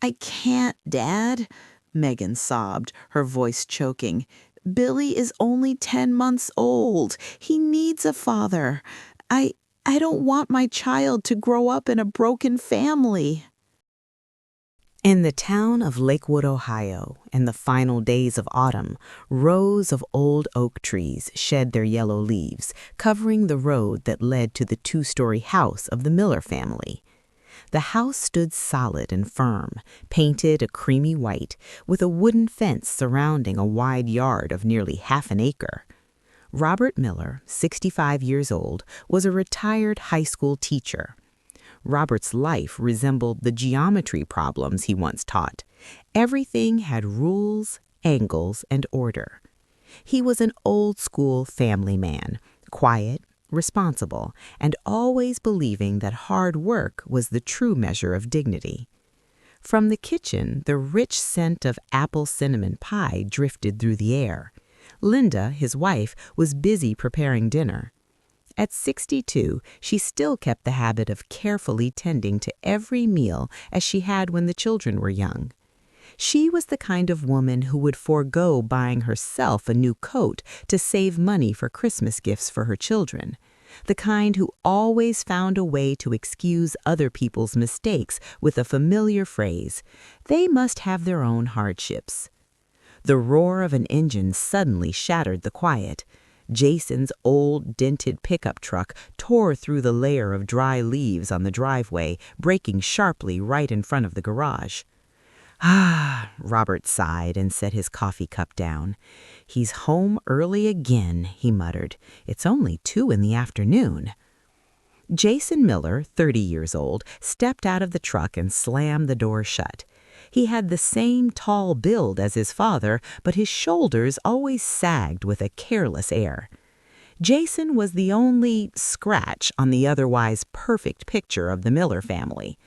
I can't, Dad, Megan sobbed, her voice choking. Billy is only 10 months old. He needs a father. I I don't want my child to grow up in a broken family. In the town of Lakewood, Ohio, in the final days of autumn, rows of old oak trees shed their yellow leaves, covering the road that led to the two-story house of the Miller family. The house stood solid and firm, painted a creamy white, with a wooden fence surrounding a wide yard of nearly half an acre. Robert Miller, 65 years old, was a retired high school teacher. Robert's life resembled the geometry problems he once taught. Everything had rules, angles, and order. He was an old-school family man, quiet, responsible, and always believing that hard work was the true measure of dignity. From the kitchen, the rich scent of apple cinnamon pie drifted through the air. Linda, his wife, was busy preparing dinner. At 62, she still kept the habit of carefully tending to every meal as she had when the children were young. She was the kind of woman who would forego buying herself a new coat to save money for Christmas gifts for her children, the kind who always found a way to excuse other people's mistakes with a familiar phrase, "They must have their own hardships." The roar of an engine suddenly shattered the quiet. Jason's old, dented pickup truck tore through the layer of dry leaves on the driveway, braking sharply right in front of the garage. "Ah," Robert sighed and set his coffee cup down. "He's home early again," he muttered. "It's only 2 in the afternoon." Jason Miller, 30 years old, stepped out of the truck and slammed the door shut. He had the same tall build as his father, but his shoulders always sagged with a careless air. Jason was the only scratch on the otherwise perfect picture of the Miller family.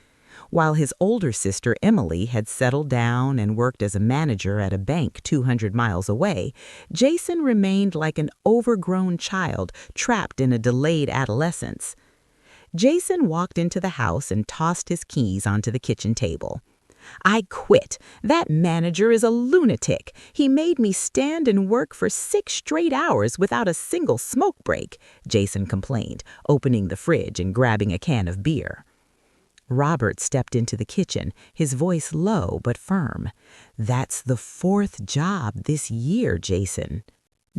While his older sister Emily had settled down and worked as a manager at a bank 200 miles away, Jason remained like an overgrown child trapped in a delayed adolescence. Jason walked into the house and tossed his keys onto the kitchen table. "I quit. That manager is a lunatic. He made me stand and work for 6 straight hours without a single smoke break," Jason complained, opening the fridge and grabbing a can of beer. Robert stepped into the kitchen, his voice low but firm. "That's the 4th job this year, Jason."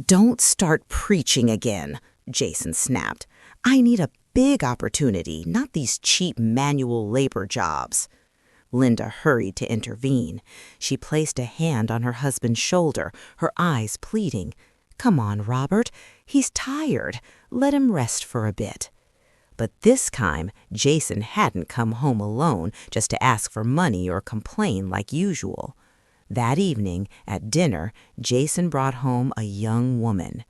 "Don't start preaching again," Jason snapped. "I need a big opportunity, not these cheap manual labor jobs." Linda hurried to intervene. She placed a hand on her husband's shoulder, her eyes pleading. "Come on, Robert. He's tired. Let him rest for a bit." But this time, Jason hadn't come home alone just to ask for money or complain like usual. That evening, at dinner, Jason brought home a young woman.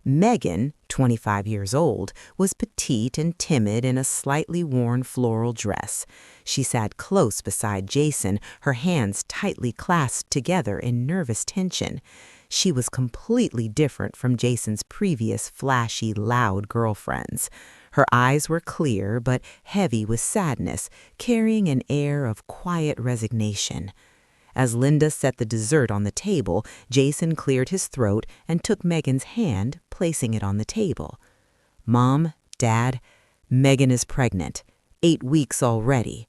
Megan, 25 years old, was petite and timid in a slightly worn floral dress. She sat close beside Jason, her hands tightly clasped together in nervous tension. She was completely different from Jason's previous flashy, loud girlfriends. Her eyes were clear but heavy with sadness, carrying an air of quiet resignation. As Linda set the dessert on the table, Jason cleared his throat and took Megan's hand, placing it on the table. "Mom, Dad, Megan is pregnant. 8 weeks already."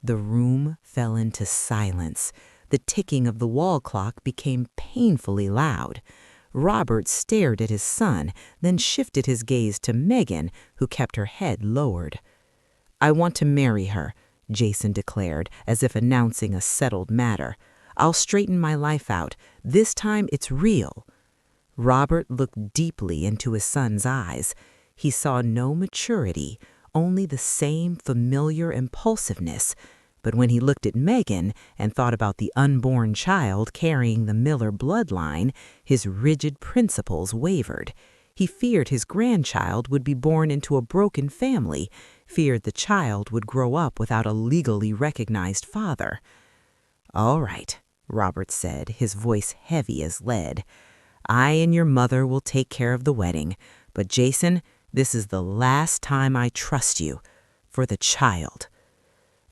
The room fell into silence. The ticking of the wall clock became painfully loud. Robert stared at his son, then shifted his gaze to Megan, who kept her head lowered. "I want to marry her," Jason declared, as if announcing a settled matter. "I'll straighten my life out. This time it's real." Robert looked deeply into his son's eyes. He saw no maturity, only the same familiar impulsiveness. But when he looked at Megan and thought about the unborn child carrying the Miller bloodline, his rigid principles wavered. He feared his grandchild would be born into a broken family, feared the child would grow up without a legally recognized father. "All right," Robert said, his voice heavy as lead. "I and your mother will take care of the wedding, but Jason, this is the last time I trust you. For the child."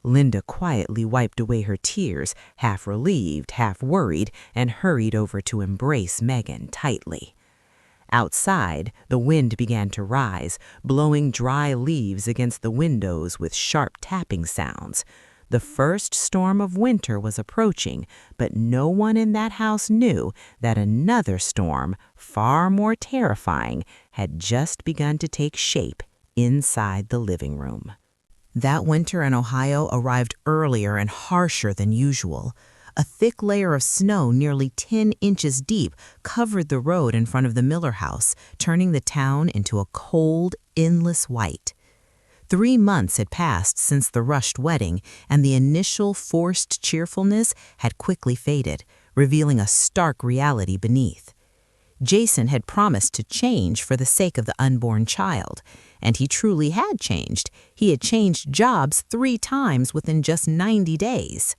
Linda quietly wiped away her tears, half relieved, half worried, and hurried over to embrace Megan tightly. Outside, the wind began to rise, blowing dry leaves against the windows with sharp tapping sounds. The first storm of winter was approaching, but no one in that house knew that another storm, far more terrifying, had just begun to take shape inside the living room. That winter in Ohio arrived earlier and harsher than usual. A thick layer of snow nearly 10 inches deep covered the road in front of the Miller house, turning the town into a cold, endless white. 3 months had passed since the rushed wedding, and the initial forced cheerfulness had quickly faded, revealing a stark reality beneath. Jason had promised to change for the sake of the unborn child, and he truly had changed. He had changed jobs 3 times within just 90 days.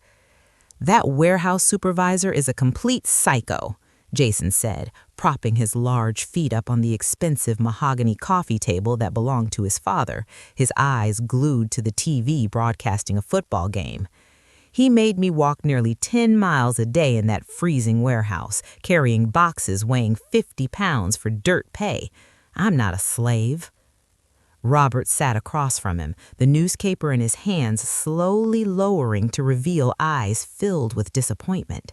"That warehouse supervisor is a complete psycho," Jason said, propping his large feet up on the expensive mahogany coffee table that belonged to his father, his eyes glued to the TV broadcasting a football game. "He made me walk nearly 10 miles a day in that freezing warehouse, carrying boxes weighing 50 pounds for dirt pay. I'm not a slave." Robert sat across from him, the newspaper in his hands slowly lowering to reveal eyes filled with disappointment.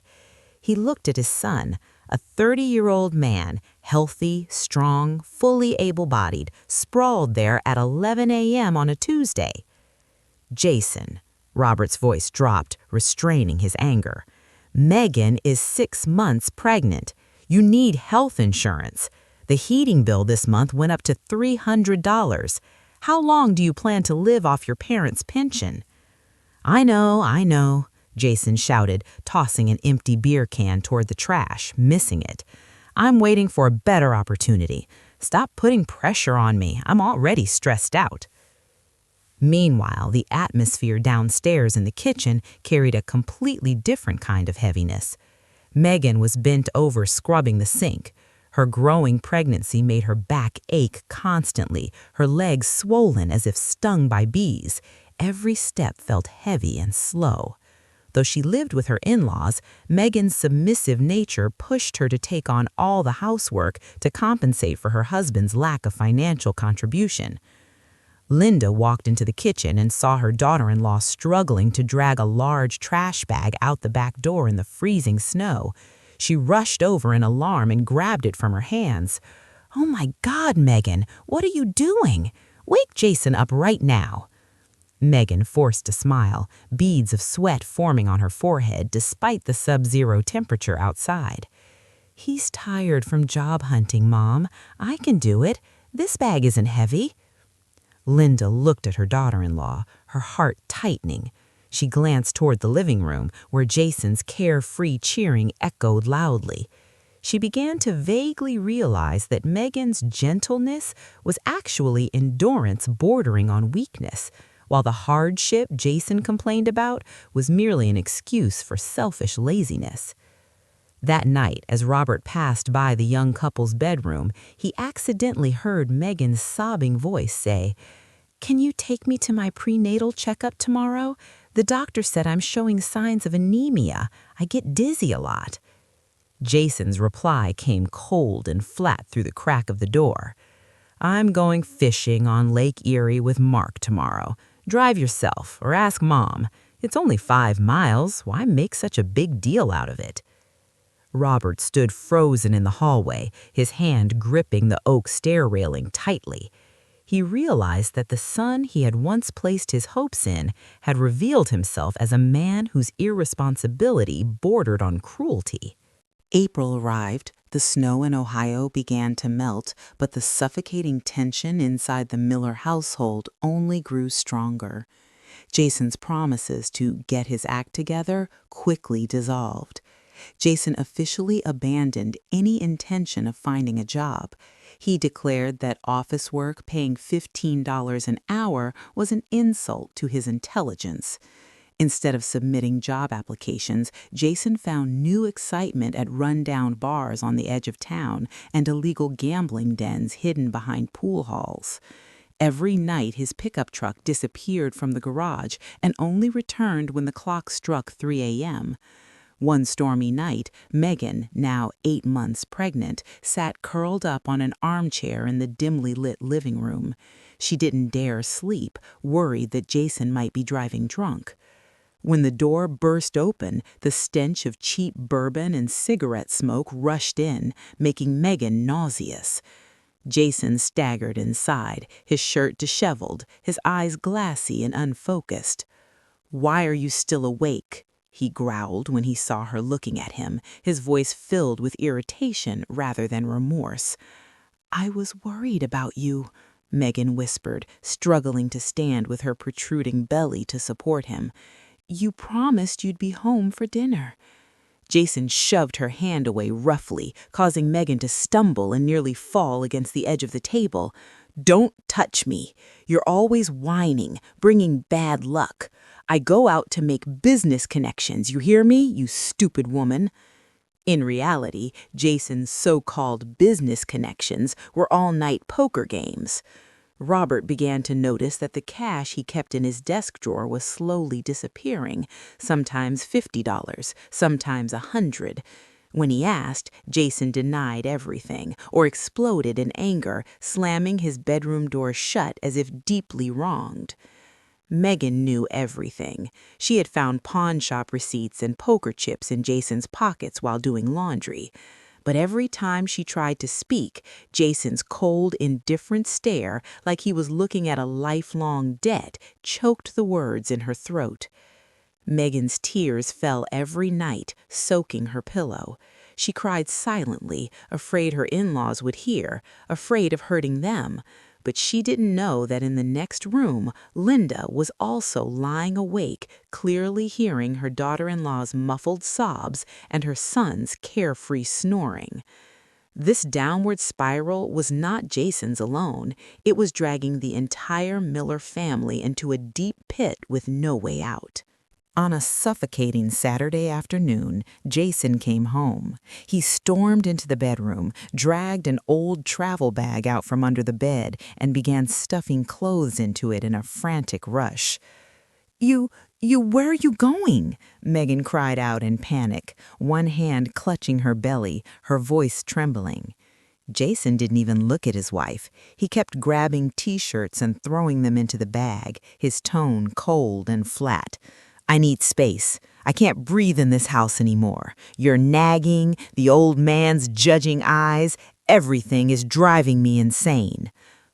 He looked at his son, a 30-year-old man, healthy, strong, fully able-bodied, sprawled there at 11 a.m. on a Tuesday. "Jason," Robert's voice dropped, restraining his anger. "Megan is 6 months pregnant. You need health insurance. The heating bill this month went up to $300. How long do you plan to live off your parents' pension?" I know," Jason shouted, tossing an empty beer can toward the trash, missing it. "I'm waiting for a better opportunity. Stop putting pressure on me. I'm already stressed out." Meanwhile, the atmosphere downstairs in the kitchen carried a completely different kind of heaviness. Megan was bent over scrubbing the sink. Her growing pregnancy made her back ache constantly, her legs swollen as if stung by bees. Every step felt heavy and slow. Though she lived with her in-laws, Megan's submissive nature pushed her to take on all the housework to compensate for her husband's lack of financial contribution. Linda walked into the kitchen and saw her daughter-in-law struggling to drag a large trash bag out the back door in the freezing snow. She rushed over in alarm and grabbed it from her hands. "Oh my God, Megan, what are you doing? Wake Jason up right now." Megan forced a smile, beads of sweat forming on her forehead despite the sub-zero temperature outside. "He's tired from job hunting, Mom. I can do it. This bag isn't heavy." Linda looked at her daughter-in-law, her heart tightening. She glanced toward the living room, where Jason's carefree cheering echoed loudly. She began to vaguely realize that Megan's gentleness was actually endurance bordering on weakness, while the hardship Jason complained about was merely an excuse for selfish laziness. That night, as Robert passed by the young couple's bedroom, he accidentally heard Megan's sobbing voice say, "Can you take me to my prenatal checkup tomorrow? The doctor said I'm showing signs of anemia. I get dizzy a lot." Jason's reply came cold and flat through the crack of the door. "I'm going fishing on Lake Erie with Mark tomorrow. Drive yourself or ask Mom. It's only 5 miles. Why make such a big deal out of it?" Robert stood frozen in the hallway, his hand gripping the oak stair railing tightly. He realized that the son he had once placed his hopes in had revealed himself as a man whose irresponsibility bordered on cruelty. April arrived. The snow in Ohio began to melt, but the suffocating tension inside the Miller household only grew stronger. Jason's promises to get his act together quickly dissolved. Jason officially abandoned any intention of finding a job. He declared that office work paying $15 an hour was an insult to his intelligence. Instead of submitting job applications, Jason found new excitement at rundown bars on the edge of town and illegal gambling dens hidden behind pool halls. Every night his pickup truck disappeared from the garage and only returned when the clock struck 3 a.m. One stormy night, Megan, now 8 months pregnant, sat curled up on an armchair in the dimly lit living room. She didn't dare sleep, worried that Jason might be driving drunk. When the door burst open, the stench of cheap bourbon and cigarette smoke rushed in, making Megan nauseous. Jason staggered inside, his shirt disheveled, his eyes glassy and unfocused. "Why are you still awake?" he growled when he saw her looking at him, his voice filled with irritation rather than remorse. "I was worried about you," Megan whispered, struggling to stand with her protruding belly to support him. "You promised you'd be home for dinner." Jason shoved her hand away roughly, causing Megan to stumble and nearly fall against the edge of the table. "Don't touch me. You're always whining, bringing bad luck. I go out to make business connections, you hear me, you stupid woman?" In reality, Jason's so-called business connections were all-night poker games. Robert began to notice that the cash he kept in his desk drawer was slowly disappearing, sometimes $50, sometimes $100. When he asked, Jason denied everything, or exploded in anger, slamming his bedroom door shut as if deeply wronged. Megan knew everything. She had found pawn shop receipts and poker chips in Jason's pockets while doing laundry. But every time she tried to speak, Jason's cold, indifferent stare, like he was looking at a lifelong debt, choked the words in her throat. Megan's tears fell every night, soaking her pillow. She cried silently, afraid her in-laws would hear, afraid of hurting them. But she didn't know that in the next room, Linda was also lying awake, clearly hearing her daughter-in-law's muffled sobs and her son's carefree snoring. This downward spiral was not Jason's alone. It was dragging the entire Miller family into a deep pit with no way out. On a suffocating Saturday afternoon, Jason came home. He stormed into the bedroom, dragged an old travel bag out from under the bed, and began stuffing clothes into it in a frantic rush. Where are you going?" Megan cried out in panic, one hand clutching her belly, her voice trembling. Jason didn't even look at his wife. He kept grabbing T-shirts and throwing them into the bag, his tone cold and flat. "I need space. I can't breathe in this house anymore. Your nagging, the old man's judging eyes, everything is driving me insane."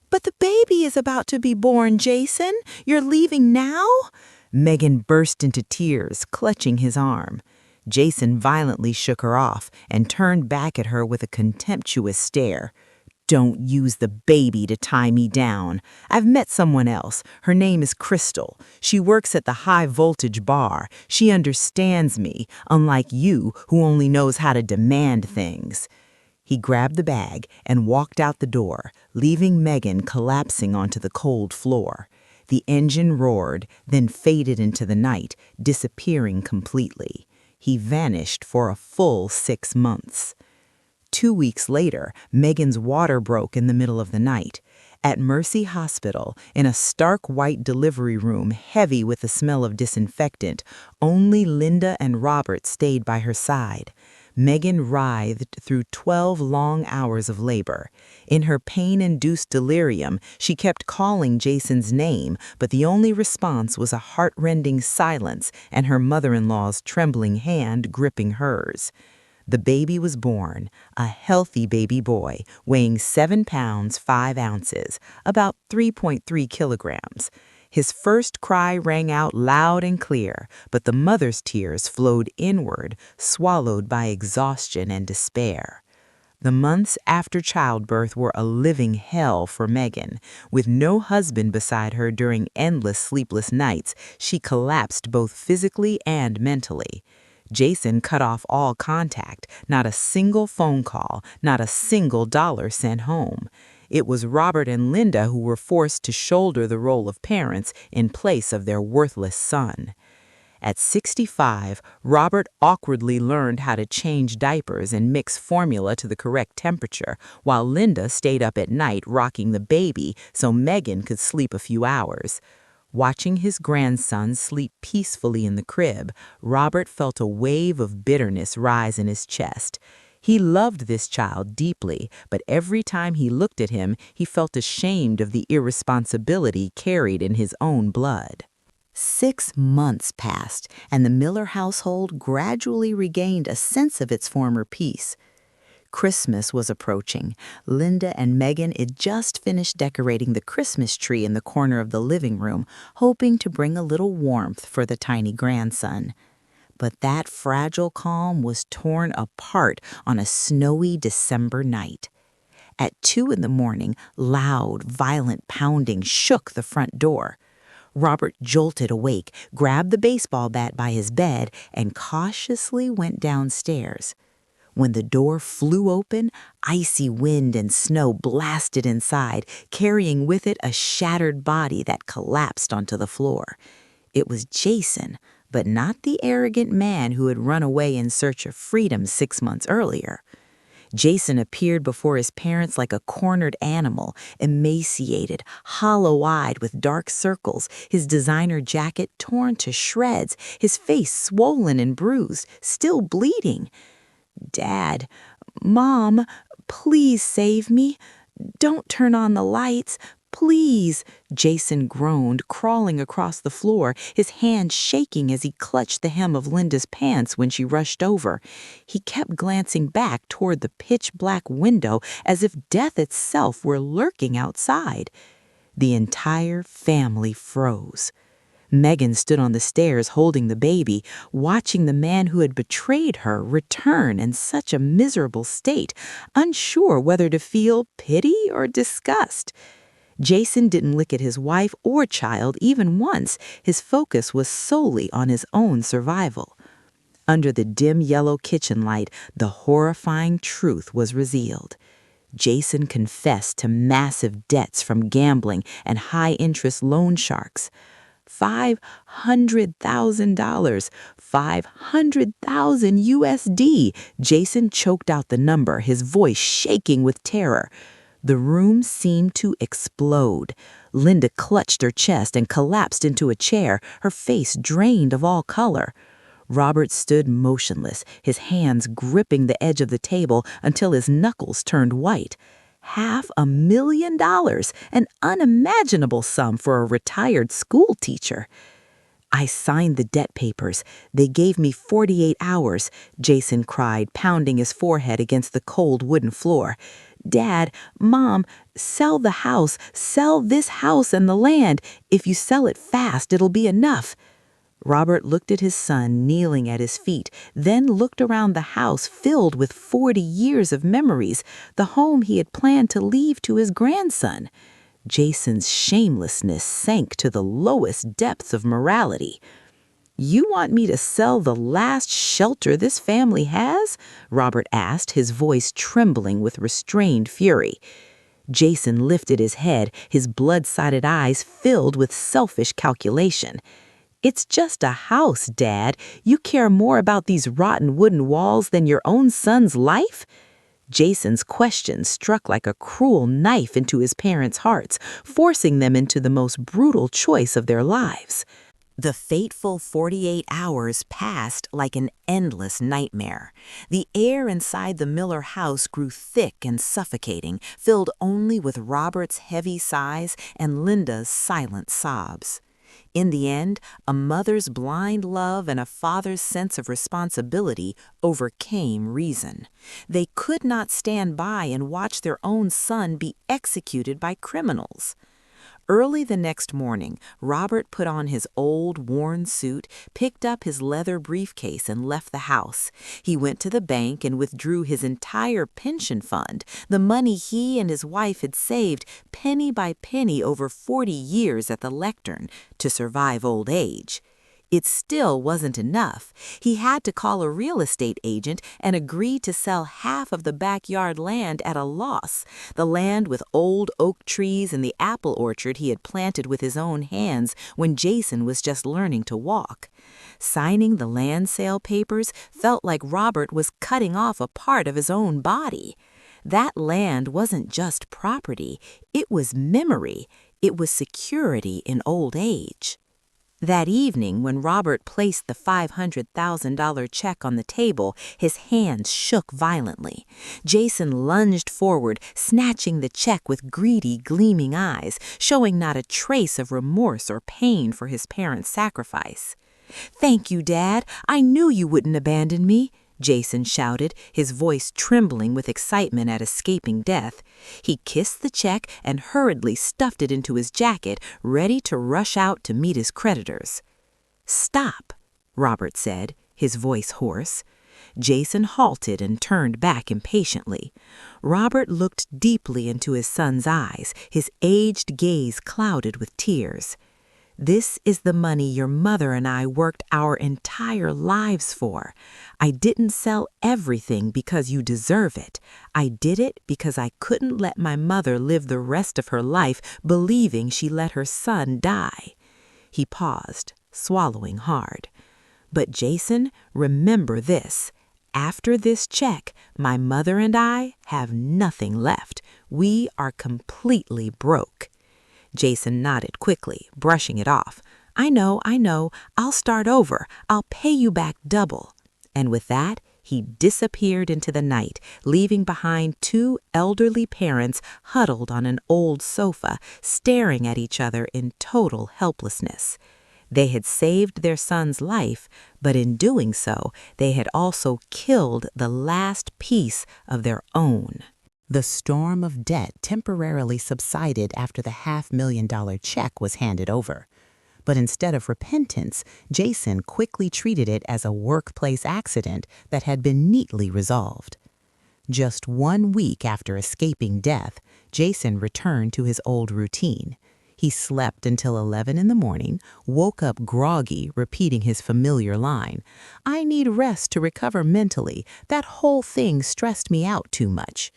"But the baby is about to be born, Jason. You're leaving now?" Megan burst into tears, clutching his arm. Jason violently shook her off and turned back at her with a contemptuous stare. "Don't use the baby to tie me down. I've met someone else. Her name is Crystal. She works at the high-voltage bar. She understands me, unlike you, who only knows how to demand things." He grabbed the bag and walked out the door, leaving Megan collapsing onto the cold floor. The engine roared, then faded into the night, disappearing completely. He vanished for a full 6 months. 2 weeks later, Megan's water broke in the middle of the night. At Mercy Hospital, in a stark white delivery room heavy with the smell of disinfectant, only Linda and Robert stayed by her side. Megan writhed through 12 long hours of labor. In her pain-induced delirium, she kept calling Jason's name, but the only response was a heart-rending silence and her mother-in-law's trembling hand gripping hers. The baby was born, a healthy baby boy, weighing 7 pounds 5 ounces, about 3.3 kilograms. His first cry rang out loud and clear, but the mother's tears flowed inward, swallowed by exhaustion and despair. The months after childbirth were a living hell for Megan. With no husband beside her during endless sleepless nights, she collapsed both physically and mentally. Jason cut off all contact, not a single phone call, not a single dollar sent home. It was Robert and Linda who were forced to shoulder the role of parents in place of their worthless son. At 65, Robert awkwardly learned how to change diapers and mix formula to the correct temperature, while Linda stayed up at night rocking the baby so Megan could sleep a few hours. Watching his grandson sleep peacefully in the crib, Robert felt a wave of bitterness rise in his chest. He loved this child deeply, but every time he looked at him, he felt ashamed of the irresponsibility carried in his own blood. 6 months passed, and the Miller household gradually regained a sense of its former peace. Christmas was approaching. Linda and Megan had just finished decorating the Christmas tree in the corner of the living room, hoping to bring a little warmth for the tiny grandson. But that fragile calm was torn apart on a snowy December night. At 2 in the morning, loud, violent pounding shook the front door. Robert jolted awake, grabbed the baseball bat by his bed, and cautiously went downstairs. When the door flew open, icy wind and snow blasted inside, carrying with it a shattered body that collapsed onto the floor. It was Jason, but not the arrogant man who had run away in search of freedom 6 months earlier. Jason appeared before his parents like a cornered animal, emaciated, hollow-eyed with dark circles, his designer jacket torn to shreds, his face swollen and bruised, still bleeding. "Dad, Mom, please save me. Don't turn on the lights. Please," Jason groaned, crawling across the floor, his hand shaking as he clutched the hem of Linda's pants when she rushed over. He kept glancing back toward the pitch-black window as if death itself were lurking outside. The entire family froze. Megan stood on the stairs holding the baby, watching the man who had betrayed her return in such a miserable state, unsure whether to feel pity or disgust. Jason didn't look at his wife or child even once. His focus was solely on his own survival. Under the dim yellow kitchen light, the horrifying truth was revealed. Jason confessed to massive debts from gambling and high-interest loan sharks. $500,000, 500,000 USD. Jason choked out the number, his voice shaking with terror. The room seemed to explode. Linda clutched her chest and collapsed into a chair, her face drained of all color. Robert stood motionless, his hands gripping the edge of the table until his knuckles turned white. $500,000, an unimaginable sum for a retired school teacher. "I signed the debt papers. They gave me 48 hours, Jason cried, pounding his forehead against the cold wooden floor. "Dad, Mom, sell the house, sell this house and the land. If you sell it fast, it'll be enough." Robert looked at his son kneeling at his feet, then looked around the house filled with 40 years of memories, the home he had planned to leave to his grandson. Jason's shamelessness sank to the lowest depths of morality. "You want me to sell the last shelter this family has?" Robert asked, his voice trembling with restrained fury. Jason lifted his head, his blood-sided eyes filled with selfish calculation. "It's just a house, Dad. You care more about these rotten wooden walls than your own son's life?" Jason's question struck like a cruel knife into his parents' hearts, forcing them into the most brutal choice of their lives. The fateful 48 hours passed like an endless nightmare. The air inside the Miller house grew thick and suffocating, filled only with Robert's heavy sighs and Linda's silent sobs. In the end, a mother's blind love and a father's sense of responsibility overcame reason. They could not stand by and watch their own son be executed by criminals. Early the next morning, Robert put on his old, worn suit, picked up his leather briefcase, and left the house. He went to the bank and withdrew his entire pension fund, the money he and his wife had saved penny by penny over 40 years at the lectern to survive old age. It still wasn't enough. He had to call a real estate agent and agree to sell half of the backyard land at a loss, the land with old oak trees and the apple orchard he had planted with his own hands when Jason was just learning to walk. Signing the land sale papers felt like Robert was cutting off a part of his own body. That land wasn't just property, it was memory, it was security in old age. That evening, when Robert placed the $500,000 check on the table, his hands shook violently. Jason lunged forward, snatching the check with greedy, gleaming eyes, showing not a trace of remorse or pain for his parents' sacrifice. "Thank you, Dad. I knew you wouldn't abandon me," Jason shouted, his voice trembling with excitement at escaping death. He kissed the check and hurriedly stuffed it into his jacket, ready to rush out to meet his creditors. "Stop," Robert said, his voice hoarse. Jason halted and turned back impatiently. Robert looked deeply into his son's eyes, his aged gaze clouded with tears. "This is the money your mother and I worked our entire lives for. I didn't sell everything because you deserve it. I did it because I couldn't let my mother live the rest of her life believing she let her son die." He paused, swallowing hard. "But Jason, remember this. After this check, my mother and I have nothing left. We are completely broke." Jason nodded quickly, brushing it off. I know. I'll start over. I'll pay you back double." And with that, he disappeared into the night, leaving behind two elderly parents huddled on an old sofa, staring at each other in total helplessness. They had saved their son's life, but in doing so, they had also killed the last piece of their own. The storm of debt temporarily subsided after the $500,000 check was handed over. But instead of repentance, Jason quickly treated it as a workplace accident that had been neatly resolved. Just 1 week after escaping death, Jason returned to his old routine. He slept until 11 in the morning, woke up groggy, repeating his familiar line, "I need rest to recover mentally. That whole thing stressed me out too much."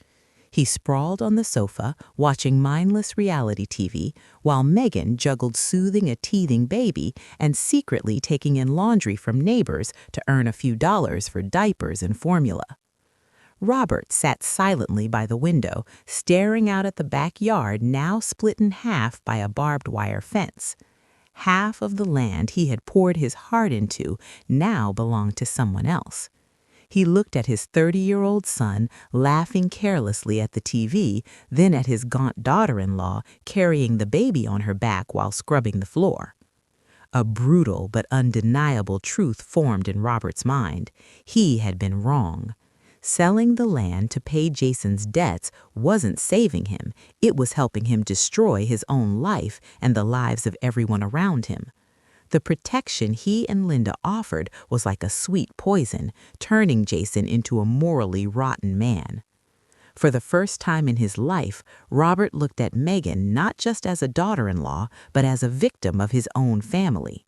He sprawled on the sofa, watching mindless reality TV, while Megan juggled soothing a teething baby and secretly taking in laundry from neighbors to earn a few dollars for diapers and formula. Robert sat silently by the window, staring out at the backyard now split in half by a barbed wire fence. Half of the land he had poured his heart into now belonged to someone else. He looked at his 30-year-old son laughing carelessly at the TV, then at his gaunt daughter-in-law carrying the baby on her back while scrubbing the floor. A brutal but undeniable truth formed in Robert's mind. He had been wrong. Selling the land to pay Jason's debts wasn't saving him. It was helping him destroy his own life and the lives of everyone around him. The protection he and Linda offered was like a sweet poison, turning Jason into a morally rotten man. For the first time in his life, Robert looked at Megan not just as a daughter-in-law, but as a victim of his own family.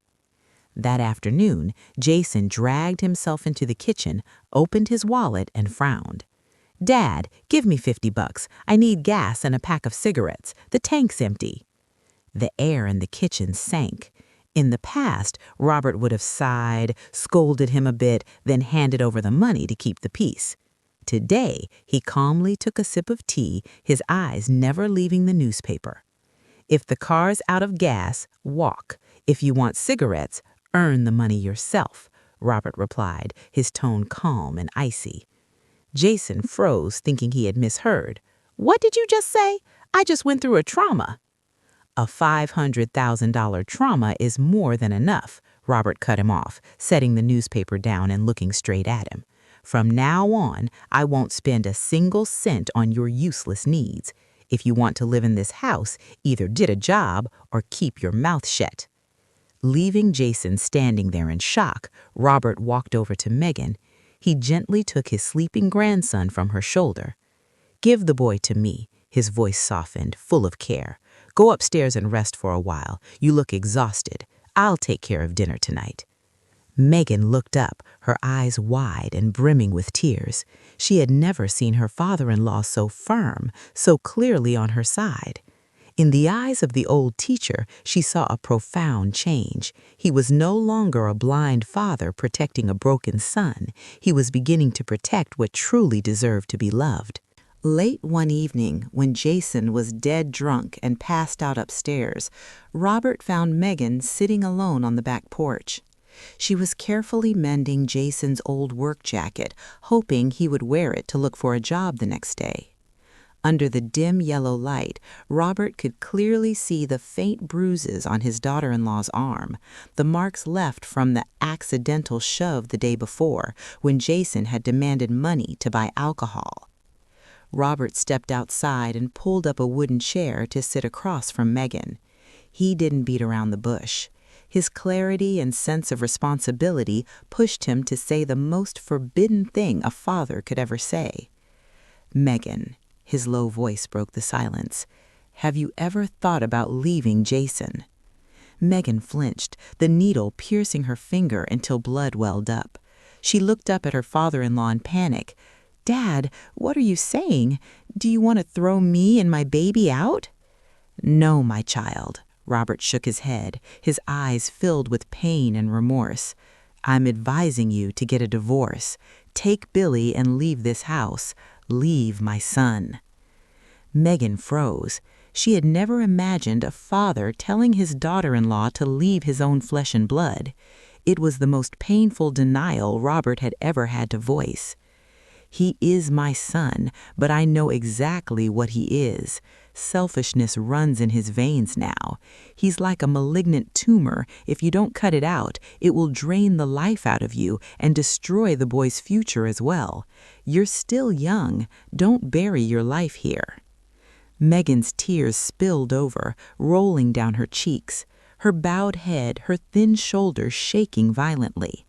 That afternoon, Jason dragged himself into the kitchen, opened his wallet, and frowned. "Dad, give me $50. I need gas and a pack of cigarettes. The tank's empty." The air in the kitchen sank. In the past, Robert would have sighed, scolded him a bit, then handed over the money to keep the peace. Today, he calmly took a sip of tea, his eyes never leaving the newspaper. "If the car's out of gas, walk. If you want cigarettes, earn the money yourself," Robert replied, his tone calm and icy. Jason froze, thinking he had misheard. "What did you just say? I just went through a trauma." "A $500,000 trauma is more than enough," Robert cut him off, setting the newspaper down and looking straight at him. "From now on, I won't spend a single cent on your useless needs. If you want to live in this house, either get a job or keep your mouth shut." Leaving Jason standing there in shock, Robert walked over to Megan. He gently took his sleeping grandson from her shoulder. "Give the boy to me," his voice softened, full of care. "Go upstairs and rest for a while. You look exhausted. I'll take care of dinner tonight." Megan looked up, her eyes wide and brimming with tears. She had never seen her father-in-law so firm, so clearly on her side. In the eyes of the old teacher, she saw a profound change. He was no longer a blind father protecting a broken son. He was beginning to protect what truly deserved to be loved. Late one evening, when Jason was dead drunk and passed out upstairs, Robert found Megan sitting alone on the back porch. She was carefully mending Jason's old work jacket, hoping he would wear it to look for a job the next day. Under the dim yellow light, Robert could clearly see the faint bruises on his daughter-in-law's arm, the marks left from the accidental shove the day before when Jason had demanded money to buy alcohol. Robert stepped outside and pulled up a wooden chair to sit across from Megan. He didn't beat around the bush. His clarity and sense of responsibility pushed him to say the most forbidden thing a father could ever say. "Megan," his low voice broke the silence, "have you ever thought about leaving Jason?" Megan flinched, the needle piercing her finger until blood welled up. She looked up at her father-in-law in panic. "Dad, what are you saying? Do you want to throw me and my baby out?" "No, my child." Robert shook his head, his eyes filled with pain and remorse. "I'm advising you to get a divorce. Take Billy and leave this house. Leave my son." Megan froze. She had never imagined a father telling his daughter-in-law to leave his own flesh and blood. It was the most painful denial Robert had ever had to voice. "He is my son, but I know exactly what he is. Selfishness runs in his veins now. He's like a malignant tumor. If you don't cut it out, it will drain the life out of you and destroy the boy's future as well. You're still young. Don't bury your life here." Megan's tears spilled over, rolling down her cheeks, her bowed head, her thin shoulders shaking violently.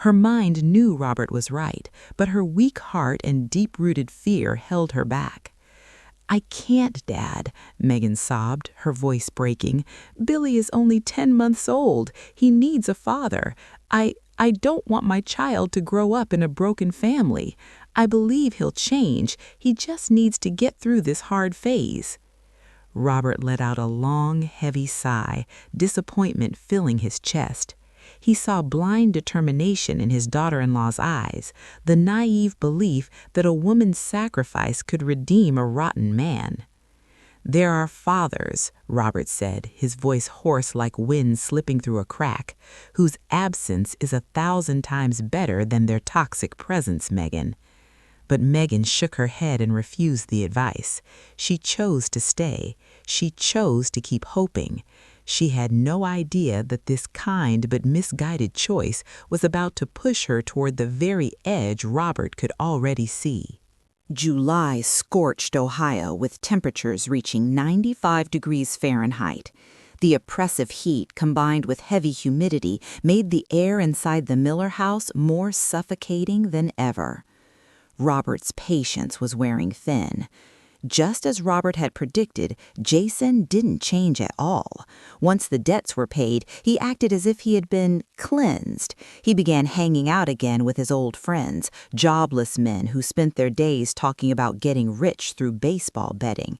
Her mind knew Robert was right, but her weak heart and deep-rooted fear held her back. "I can't, Dad," Megan sobbed, her voice breaking. "Billy is only 10 months old. He needs a father. I don't want my child to grow up in a broken family. I believe he'll change. He just needs to get through this hard phase." Robert let out a long, heavy sigh, disappointment filling his chest. He saw blind determination in his daughter-in-law's eyes, the naive belief that a woman's sacrifice could redeem a rotten man. "There are fathers," Robert said, his voice hoarse like wind slipping through a crack, "whose absence is 1,000 times better than their toxic presence, Megan." But Megan shook her head and refused the advice. She chose to stay. She chose to keep hoping. She had no idea that this kind but misguided choice was about to push her toward the very edge Robert could already see. July scorched Ohio with temperatures reaching 95 degrees Fahrenheit. The oppressive heat combined with heavy humidity made the air inside the Miller house more suffocating than ever. Robert's patience was wearing thin. Just as Robert had predicted, Jason didn't change at all. Once the debts were paid, he acted as if he had been cleansed. He began hanging out again with his old friends, jobless men who spent their days talking about getting rich through baseball betting.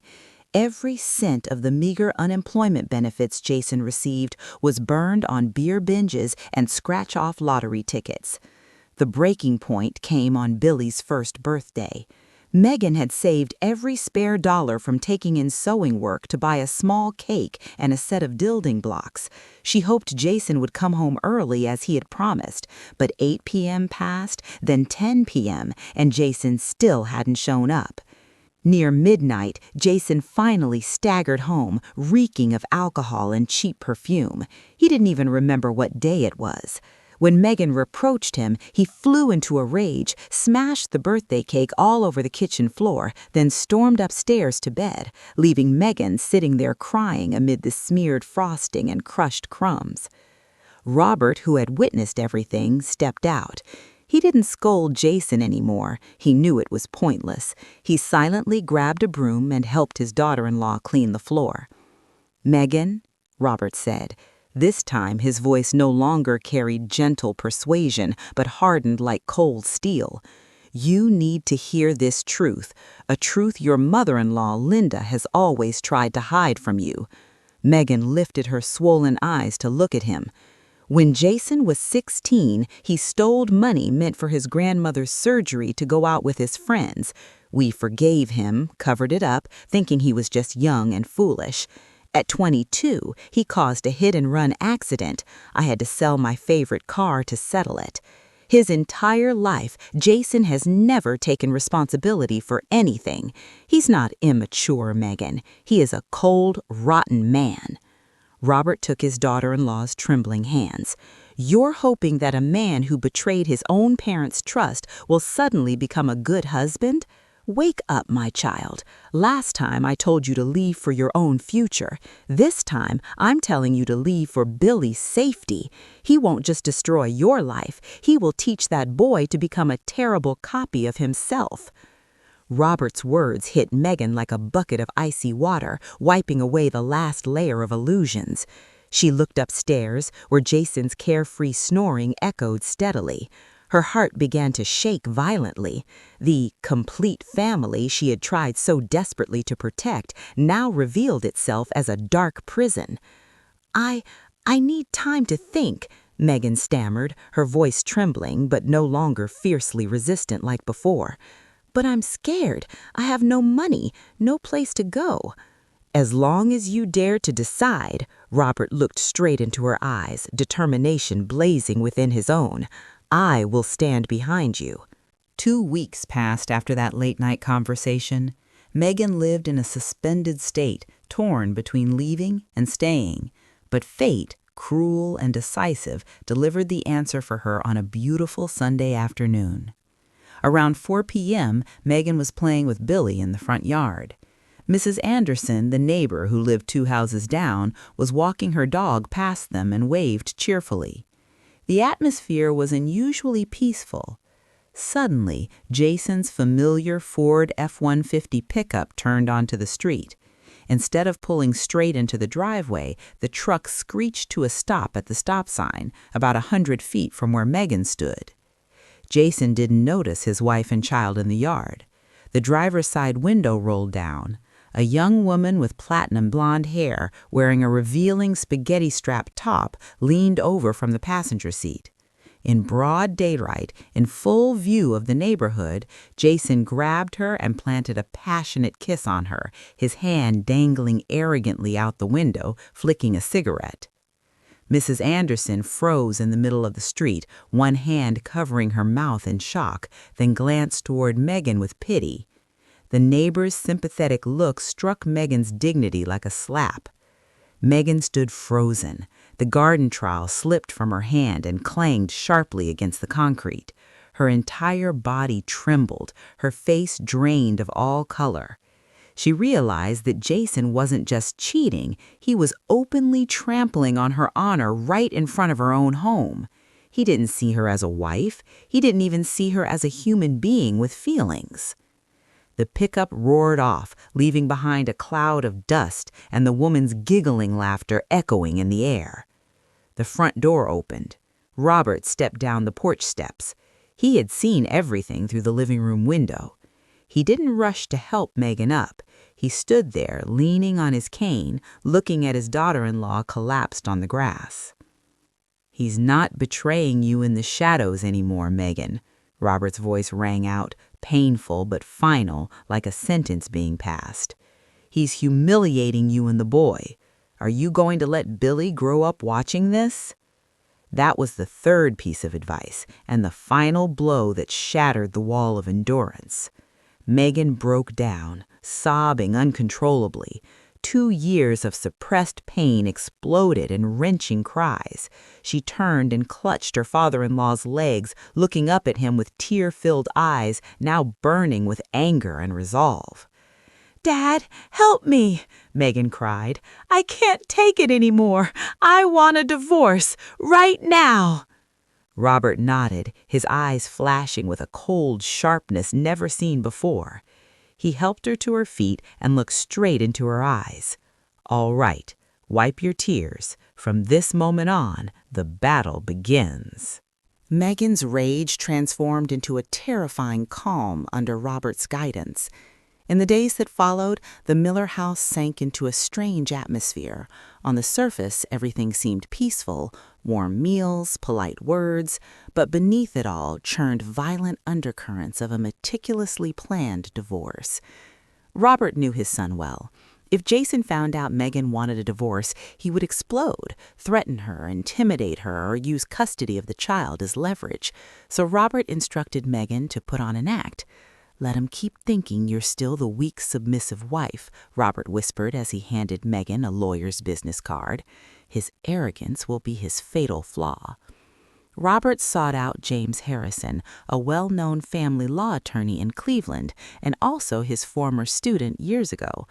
Every cent of the meager unemployment benefits Jason received was burned on beer binges and scratch-off lottery tickets. The breaking point came on Billy's first birthday. Megan had saved every spare dollar from taking in sewing work to buy a small cake and a set of building blocks. She hoped Jason would come home early as he had promised, but 8 p.m. passed, then 10 p.m., and Jason still hadn't shown up. Near midnight, Jason finally staggered home, reeking of alcohol and cheap perfume. He didn't even remember what day it was. When Megan reproached him, he flew into a rage, smashed the birthday cake all over the kitchen floor, then stormed upstairs to bed, leaving Megan sitting there crying amid the smeared frosting and crushed crumbs. Robert, who had witnessed everything, stepped out. He didn't scold Jason anymore. He knew it was pointless. He silently grabbed a broom and helped his daughter-in-law clean the floor. "Megan," Robert said, This time, his voice no longer carried gentle persuasion, but hardened like cold steel. You need to hear this truth, a truth your mother-in-law, Linda, has always tried to hide from you. Megan lifted her swollen eyes to look at him. When Jason was 16, he stole money meant for his grandmother's surgery to go out with his friends. We forgave him, covered it up, thinking he was just young and foolish. At 22, he caused a hit-and-run accident. I had to sell my favorite car to settle it. His entire life, Jason has never taken responsibility for anything. He's not immature, Megan. He is a cold, rotten man. Robert took his daughter-in-law's trembling hands. You're hoping that a man who betrayed his own parents' trust will suddenly become a good husband? Wake up, my child. Last time I told you to leave for your own future. This time I'm telling you to leave for Billy's safety. He won't just destroy your life. He will teach that boy to become a terrible copy of himself. Robert's words hit Megan like a bucket of icy water, wiping away the last layer of illusions. She looked upstairs, where Jason's carefree snoring echoed steadily. Her heart began to shake violently. The complete family she had tried so desperately to protect now revealed itself as a dark prison. I need time to think," Megan stammered, her voice trembling but no longer fiercely resistant like before. "But I'm scared. I have no money, no place to go." "As long as you dare to decide," Robert looked straight into her eyes, determination blazing within his own, "I will stand behind you." 2 weeks passed after that late-night conversation. Megan lived in a suspended state, torn between leaving and staying. But fate, cruel and decisive, delivered the answer for her on a beautiful Sunday afternoon. Around 4 p.m., Megan was playing with Billy in the front yard. Mrs. Anderson, the neighbor who lived 2 houses down, was walking her dog past them and waved cheerfully. The atmosphere was unusually peaceful. Suddenly, Jason's familiar Ford F-150 pickup turned onto the street. Instead of pulling straight into the driveway, the truck screeched to a stop at the stop sign, about 100 feet from where Megan stood. Jason didn't notice his wife and child in the yard. The driver's side window rolled down. A young woman with platinum blonde hair, wearing a revealing spaghetti-strap top, leaned over from the passenger seat. In broad daylight, in full view of the neighborhood, Jason grabbed her and planted a passionate kiss on her, his hand dangling arrogantly out the window, flicking a cigarette. Mrs. Anderson froze in the middle of the street, one hand covering her mouth in shock, then glanced toward Megan with pity. The neighbor's sympathetic look struck Megan's dignity like a slap. Megan stood frozen. The garden trowel slipped from her hand and clanged sharply against the concrete. Her entire body trembled, her face drained of all color. She realized that Jason wasn't just cheating, he was openly trampling on her honor right in front of her own home. He didn't see her as a wife. He didn't even see her as a human being with feelings. The pickup roared off, leaving behind a cloud of dust and the woman's giggling laughter echoing in the air. The front door opened. Robert stepped down the porch steps. He had seen everything through the living room window. He didn't rush to help Megan up. He stood there, leaning on his cane, looking at his daughter-in-law collapsed on the grass. "He's not betraying you in the shadows anymore, Megan," Robert's voice rang out, painful but final, like a sentence being passed. "He's humiliating you and the boy. Are you going to let Billy grow up watching this?" That was the third piece of advice, and the final blow that shattered the wall of endurance. Megan broke down, sobbing uncontrollably. 2 years of suppressed pain exploded in wrenching cries. She turned and clutched her father-in-law's legs, looking up at him with tear-filled eyes, now burning with anger and resolve. "Dad, help me," Megan cried. "I can't take it anymore. I want a divorce, right now." Robert nodded, his eyes flashing with a cold sharpness never seen before. He helped her to her feet and looked straight into her eyes. "All right, wipe your tears. From this moment on, the battle begins." Megan's rage transformed into a terrifying calm under Robert's guidance. In the days that followed, the Miller house sank into a strange atmosphere. On the surface, everything seemed peaceful, warm meals, polite words, but beneath it all churned violent undercurrents of a meticulously planned divorce. Robert knew his son well. If Jason found out Megan wanted a divorce, he would explode, threaten her, intimidate her, or use custody of the child as leverage. So Robert instructed Megan to put on an act. "Let him keep thinking you're still the weak, submissive wife," Robert whispered as he handed Megan a lawyer's business card. "His arrogance will be his fatal flaw." Robert sought out James Harrison, a well-known family law attorney in Cleveland, and also his former student years ago.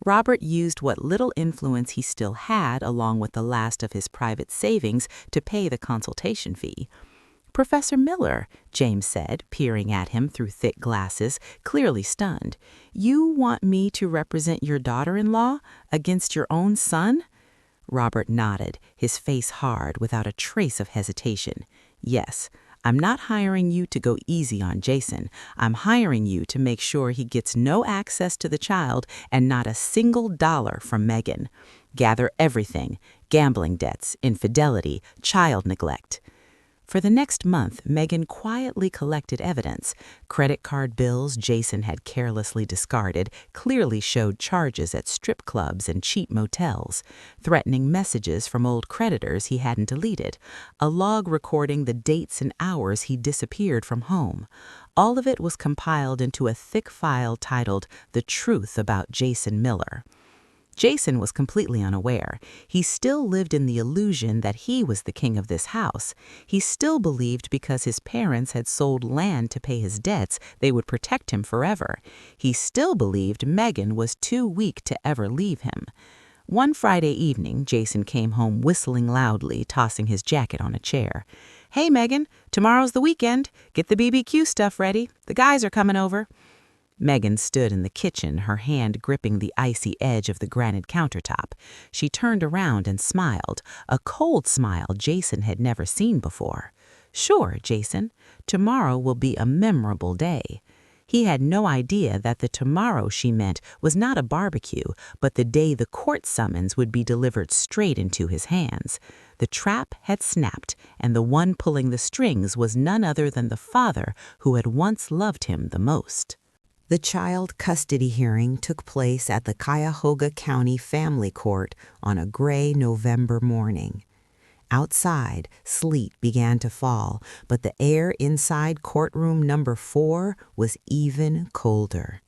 Robert used what little influence he still had, along with the last of his private savings, to pay the consultation fee. "Professor Miller," James said, peering at him through thick glasses, clearly stunned, "you want me to represent your daughter-in-law against your own son?" Robert nodded, his face hard, without a trace of hesitation. "Yes, I'm not hiring you to go easy on Jason. I'm hiring you to make sure he gets no access to the child and not a single dollar from Megan. Gather everything: gambling debts, infidelity, child neglect." For the next month, Megan quietly collected evidence. Credit card bills Jason had carelessly discarded clearly showed charges at strip clubs and cheap motels, threatening messages from old creditors he hadn't deleted, a log recording the dates and hours he disappeared from home. All of it was compiled into a thick file titled "The Truth About Jason Miller." Jason was completely unaware. He still lived in the illusion that he was the king of this house. He still believed because his parents had sold land to pay his debts, they would protect him forever. He still believed Megan was too weak to ever leave him. One Friday evening, Jason came home whistling loudly, tossing his jacket on a chair. "Hey, Megan, tomorrow's the weekend. Get the BBQ stuff ready. The guys are coming over." Megan stood in the kitchen, her hand gripping the icy edge of the granite countertop. She turned around and smiled, a cold smile Jason had never seen before. "Sure, Jason. Tomorrow will be a memorable day." He had no idea that the tomorrow she meant was not a barbecue, but the day the court summons would be delivered straight into his hands. The trap had snapped, and the one pulling the strings was none other than the father who had once loved him the most. The child custody hearing took place at the Cuyahoga County Family Court on a gray November morning. Outside, sleet began to fall, but the air inside courtroom number 4 was even colder.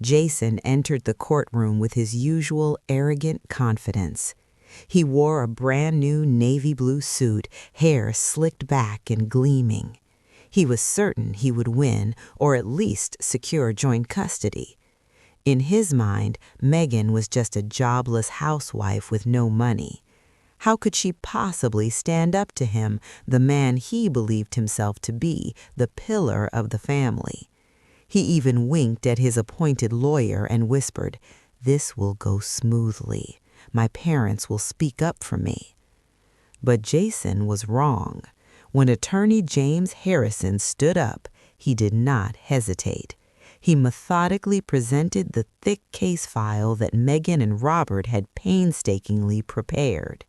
Jason entered the courtroom with his usual arrogant confidence. He wore a brand new navy blue suit, hair slicked back and gleaming. He was certain he would win, or at least secure joint custody. In his mind, Megan was just a jobless housewife with no money. How could she possibly stand up to him, the man he believed himself to be, the pillar of the family? He even winked at his appointed lawyer and whispered, "This will go smoothly. My parents will speak up for me." But Jason was wrong. When attorney James Harrison stood up, he did not hesitate. He methodically presented the thick case file that Megan and Robert had painstakingly prepared.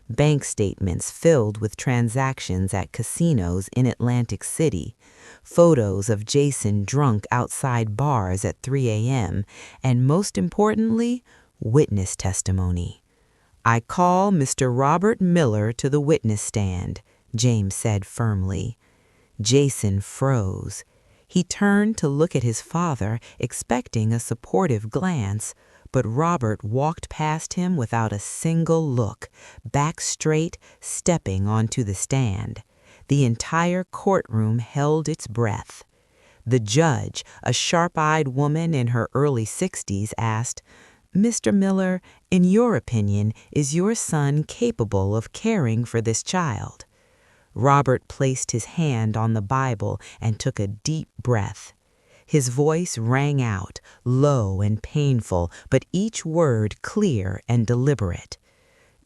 Bank statements filled with transactions at casinos in Atlantic City, photos of Jason drunk outside bars at 3 a.m., and most importantly, witness testimony. "I call Mr. Robert Miller to the witness stand," James said firmly. Jason froze. He turned to look at his father, expecting a supportive glance, but Robert walked past him without a single look, back straight, stepping onto the stand. The entire courtroom held its breath. The judge, a sharp-eyed woman in her early 60s, asked, "Mr. Miller, in your opinion, is your son capable of caring for this child?" Robert placed his hand on the Bible and took a deep breath. His voice rang out, low and painful, but each word clear and deliberate.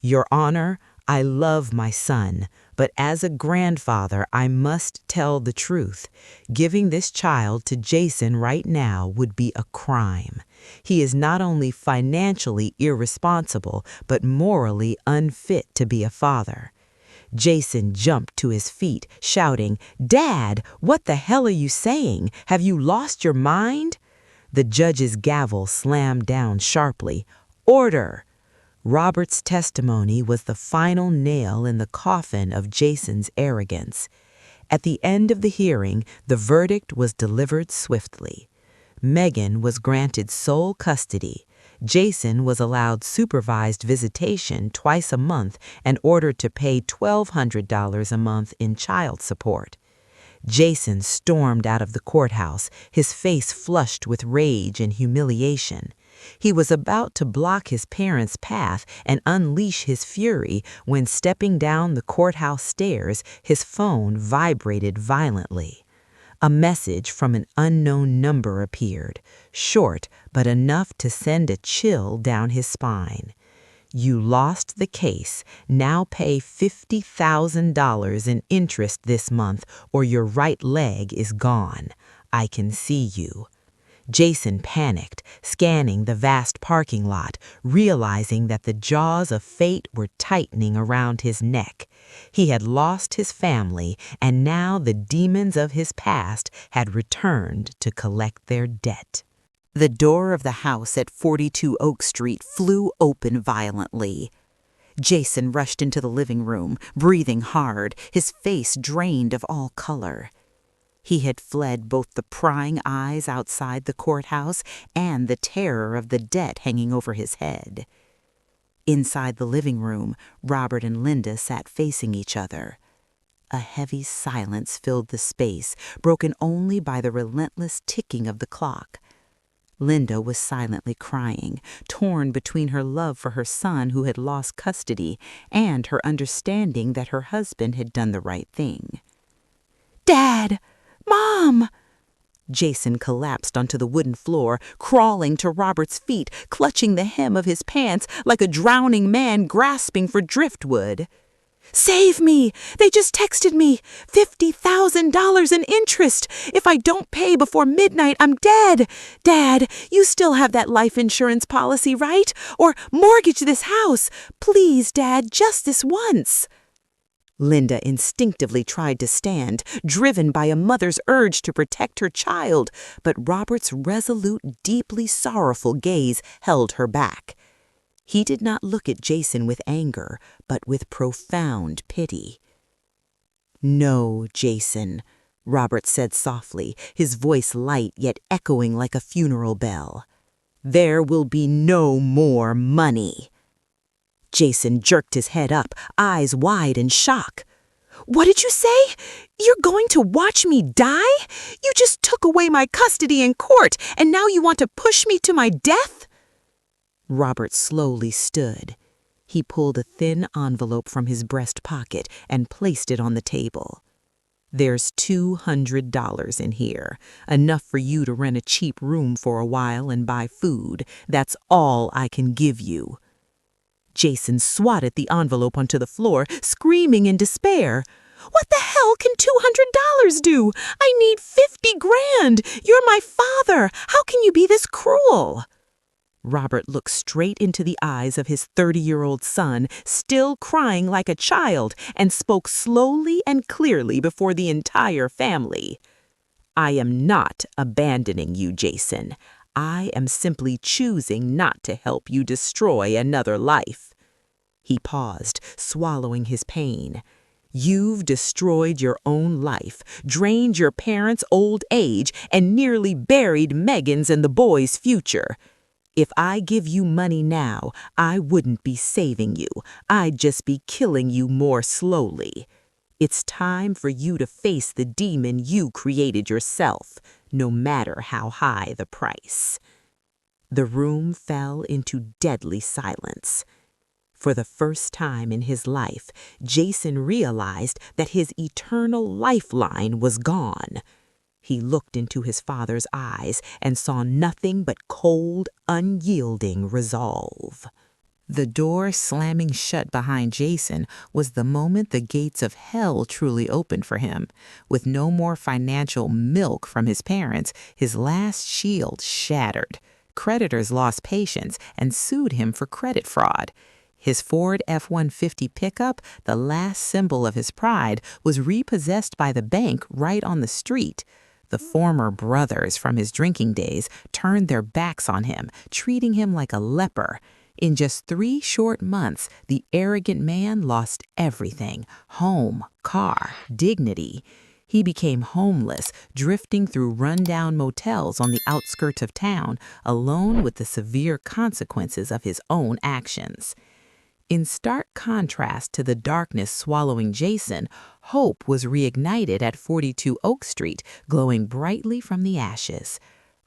"Your Honor, I love my son, but as a grandfather, I must tell the truth. Giving this child to Jason right now would be a crime. He is not only financially irresponsible, but morally unfit to be a father." Jason jumped to his feet, shouting, "Dad, what the hell are you saying? Have you lost your mind?" The judge's gavel slammed down sharply. "Order!" Robert's testimony was the final nail in the coffin of Jason's arrogance. At the end of the hearing, the verdict was delivered swiftly. Megan was granted sole custody. Jason was allowed supervised visitation twice a month and ordered to pay $1,200 a month in child support. Jason stormed out of the courthouse, his face flushed with rage and humiliation. He was about to block his parents' path and unleash his fury when, stepping down the courthouse stairs, his phone vibrated violently. A message from an unknown number appeared, short but enough to send a chill down his spine. "You lost the case. Now pay $50,000 in interest this month or your right leg is gone. I can see you." Jason panicked, scanning the vast parking lot, realizing that the jaws of fate were tightening around his neck. He had lost his family, and now the demons of his past had returned to collect their debt. The door of the house at 42 Oak Street flew open violently. Jason rushed into the living room, breathing hard, his face drained of all color. He had fled both the prying eyes outside the courthouse and the terror of the debt hanging over his head. Inside the living room, Robert and Linda sat facing each other. A heavy silence filled the space, broken only by the relentless ticking of the clock. Linda was silently crying, torn between her love for her son who had lost custody and her understanding that her husband had done the right thing. "Dad! Mom!" Jason collapsed onto the wooden floor, crawling to Robert's feet, clutching the hem of his pants like a drowning man grasping for driftwood. "Save me! They just texted me! $50,000 in interest! If I don't pay before midnight, I'm dead! Dad, you still have that life insurance policy, right? Or mortgage this house! Please, Dad, just this once!" Linda instinctively tried to stand, driven by a mother's urge to protect her child, but Robert's resolute, deeply sorrowful gaze held her back. He did not look at Jason with anger, but with profound pity. "No, Jason," Robert said softly, his voice light yet echoing like a funeral bell. "There will be no more money." Jason jerked his head up, eyes wide in shock. "What did you say? You're going to watch me die? You just took away my custody in court, and now you want to push me to my death?" Robert slowly stood. He pulled a thin envelope from his breast pocket and placed it on the table. "There's $200 in here, enough for you to rent a cheap room for a while and buy food. That's all I can give you." Jason swatted the envelope onto the floor, screaming in despair. "What the hell can $200 do? I need 50 grand! You're my father! How can you be this cruel?" Robert looked straight into the eyes of his 30-year-old son, still crying like a child, and spoke slowly and clearly before the entire family. "I am not abandoning you, Jason. I am simply choosing not to help you destroy another life." He paused, swallowing his pain. "You've destroyed your own life, drained your parents' old age, and nearly buried Megan's and the boy's future. If I give you money now, I wouldn't be saving you. I'd just be killing you more slowly. It's time for you to face the demon you created yourself, no matter how high the price." The room fell into deadly silence. For the first time in his life, Jason realized that his eternal lifeline was gone. He looked into his father's eyes and saw nothing but cold, unyielding resolve. The door slamming shut behind Jason was the moment the gates of hell truly opened for him. With no more financial milk from his parents, his last shield shattered. Creditors lost patience and sued him for credit fraud. His Ford F-150 pickup, the last symbol of his pride, was repossessed by the bank right on the street. The former brothers from his drinking days turned their backs on him, treating him like a leper. In just 3 short months, the arrogant man lost everything: home, car, dignity. He became homeless, drifting through rundown motels on the outskirts of town, alone with the severe consequences of his own actions. In stark contrast to the darkness swallowing Jason, hope was reignited at 42 Oak Street, glowing brightly from the ashes.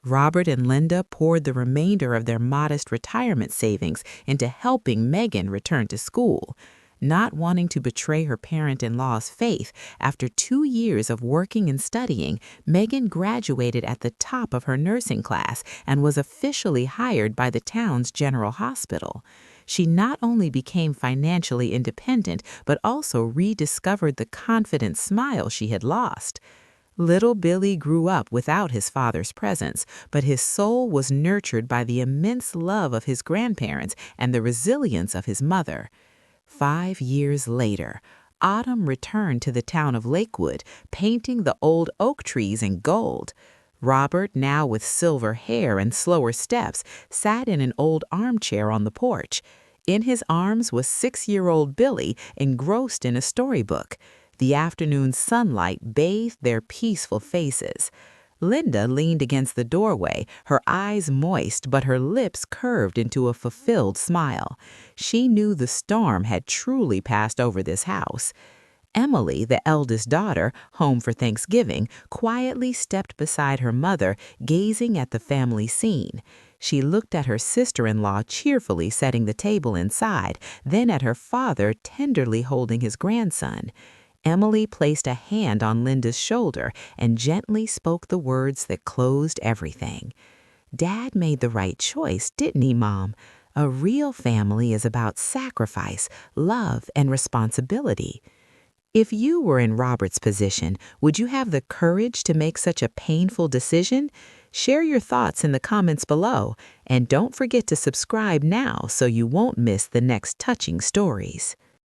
Robert and Linda poured the remainder of their modest retirement savings into helping Megan return to school. Not wanting to betray her parent-in-law's faith, after 2 years of working and studying, Megan graduated at the top of her nursing class and was officially hired by the town's general hospital. She not only became financially independent, but also rediscovered the confident smile she had lost. Little Billy grew up without his father's presence, but his soul was nurtured by the immense love of his grandparents and the resilience of his mother. 5 years later, Autumn returned to the town of Lakewood, painting the old oak trees in gold. Robert, now with silver hair and slower steps, sat in an old armchair on the porch. In his arms was 6-year-old Billy, engrossed in a storybook. The afternoon sunlight bathed their peaceful faces. Linda leaned against the doorway, her eyes moist but her lips curved into a fulfilled smile. She knew the storm had truly passed over this house. Emily, the eldest daughter, home for Thanksgiving, quietly stepped beside her mother, gazing at the family scene. She looked at her sister-in-law cheerfully setting the table inside, then at her father tenderly holding his grandson. Emily placed a hand on Linda's shoulder and gently spoke the words that closed everything. "Dad made the right choice, didn't he, Mom? A real family is about sacrifice, love, and responsibility." If you were in Robert's position, would you have the courage to make such a painful decision? Share your thoughts in the comments below, and don't forget to subscribe now so you won't miss the next touching stories.